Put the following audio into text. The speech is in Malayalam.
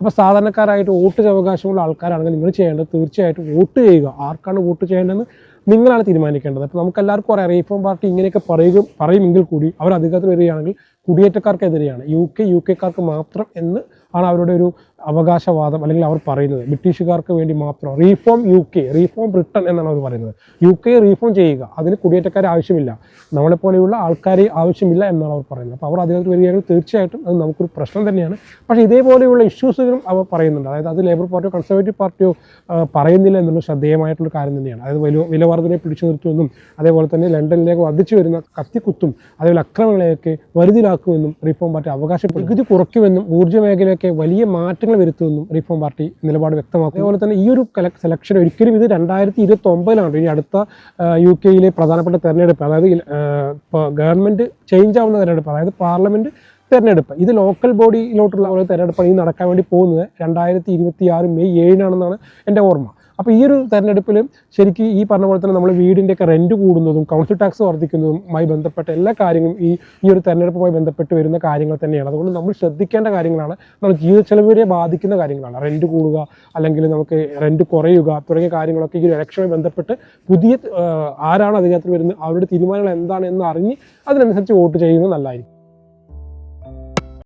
അപ്പോൾ സാധാരണക്കാരായിട്ട് വോട്ട് അവകാശമുള്ള ആൾക്കാരാണെങ്കിൽ നിങ്ങൾ ചെയ്യേണ്ടത് തീർച്ചയായിട്ടും വോട്ട് ചെയ്യുക. ആർക്കാണ് വോട്ട് ചെയ്യേണ്ടതെന്ന് നിങ്ങളാണ് തീരുമാനിക്കേണ്ടത്. അപ്പോൾ നമുക്കെല്ലാവർക്കും അറിയാം റീഫോം പാർട്ടി ഇങ്ങനെയൊക്കെ പറയുമെങ്കിൽ കൂടി അവർ അധികാരത്തിൽ വരികയാണെങ്കിൽ കുടിയേറ്റക്കാർക്കെതിരെയാണ്, യു കെക്കാർക്ക് മാത്രം എന്ന് ആണ് അവരുടെ ഒരു അവകാശവാദം, അല്ലെങ്കിൽ അവർ പറയുന്നത് ബ്രിട്ടീഷുകാർക്ക് വേണ്ടി മാത്രം. റീഫോം റീഫോം ബ്രിട്ടൻ എന്നാണ് അവർ പറയുന്നത്. UK റീഫോം ചെയ്യുക, അതിന് കുടിയേറ്റക്കാരെ ആവശ്യമില്ല, നമ്മളെപ്പോലെയുള്ള ആൾക്കാരെ ആവശ്യമില്ല എന്നാണ് അവർ പറയുന്നത്. അപ്പോൾ അവർ അധികാരത്തിൽ വരികയാണെങ്കിൽ തീർച്ചയായിട്ടും അത് നമുക്കൊരു പ്രശ്നം തന്നെയാണ്. പക്ഷേ ഇതേപോലെയുള്ള ഇഷ്യൂസുകളും അവർ പറയുന്നുണ്ട്. അതായത് അത് ലേബർ പാർട്ടിയോ കൺസർവേറ്റീവ് പാർട്ടിയോ പറയുന്നില്ല എന്നുള്ള ശ്രദ്ധേയമായിട്ടുള്ള കാര്യം തന്നെയാണ്. അതായത് വിലവർദ്ധനയെ പിടിച്ചു നിർത്തുമെന്നും അതേപോലെ തന്നെ ലണ്ടനിലേക്ക് വർദ്ധിച്ചു വരുന്ന കത്തിക്കുത്തും അതേപോലെ അക്രമങ്ങളെയൊക്കെ വലുതിലാക്കുമെന്നും റീഫോം പാർട്ടി അവകാശപ്പെടും. നികുതി കുറയ്ക്കുമെന്നും ഊർജ്ജ മേഖലയൊക്കെ വലിയ മാറ്റങ്ങൾ വരുത്തുമെന്നും റീഫോം പാർട്ടി നിലപാട് വ്യക്തമാക്കും. അതേപോലെ തന്നെ ഈ ഒരു സെലക്ഷൻ ഒരിക്കലും ഇത് 2029 ഇനി അടുത്ത UK പ്രധാനപ്പെട്ട തെരഞ്ഞെടുപ്പ്, അതായത് ഗവൺമെൻറ് ചേഞ്ച് ആവുന്ന തെരഞ്ഞെടുപ്പ്, അതായത് പാർലമെൻറ്റ് തെരഞ്ഞെടുപ്പ്, ഇത് ലോക്കൽ ബോഡിയിലോട്ടുള്ള ഒരു തെരഞ്ഞെടുപ്പാണ് ഈ നടക്കാൻ വേണ്ടി പോകുന്നത് 2026 മെയ് 7 എൻ്റെ ഓർമ്മ. അപ്പോൾ ഈ ഒരു തെരഞ്ഞെടുപ്പിലും ശരിക്കും ഈ പറഞ്ഞ പോലെ തന്നെ നമ്മൾ വീടിൻ്റെയൊക്കെ റെൻറ്റ് കൂടുന്നതും കൗൺസിൽ ടാക്സ് വർദ്ധിക്കുന്നതുമായി ബന്ധപ്പെട്ട എല്ലാ കാര്യങ്ങളും ഈ ഒരു തെരഞ്ഞെടുപ്പുമായി ബന്ധപ്പെട്ട് വരുന്ന കാര്യങ്ങൾ തന്നെയാണ്. അതുകൊണ്ട് നമ്മൾ ശ്രദ്ധിക്കേണ്ട കാര്യങ്ങളാണ്, നമ്മൾ ജീവിത ചെലവിനെ ബാധിക്കുന്ന കാര്യങ്ങളാണ്. റെൻറ്റ് കൂടുക അല്ലെങ്കിൽ നമുക്ക് റെൻറ്റ് കുറയുക തുടങ്ങിയ കാര്യങ്ങളൊക്കെ ഈ ഒരു ഇലക്ഷനുമായി ബന്ധപ്പെട്ട് പുതിയ ആരാണ് അധികാരത്തിൽ വരുന്നത് അവരുടെ തീരുമാനങ്ങൾ എന്താണെന്ന് അറിഞ്ഞ് അതിനനുസരിച്ച് വോട്ട് ചെയ്യുന്നത് നല്ലതായിരിക്കും.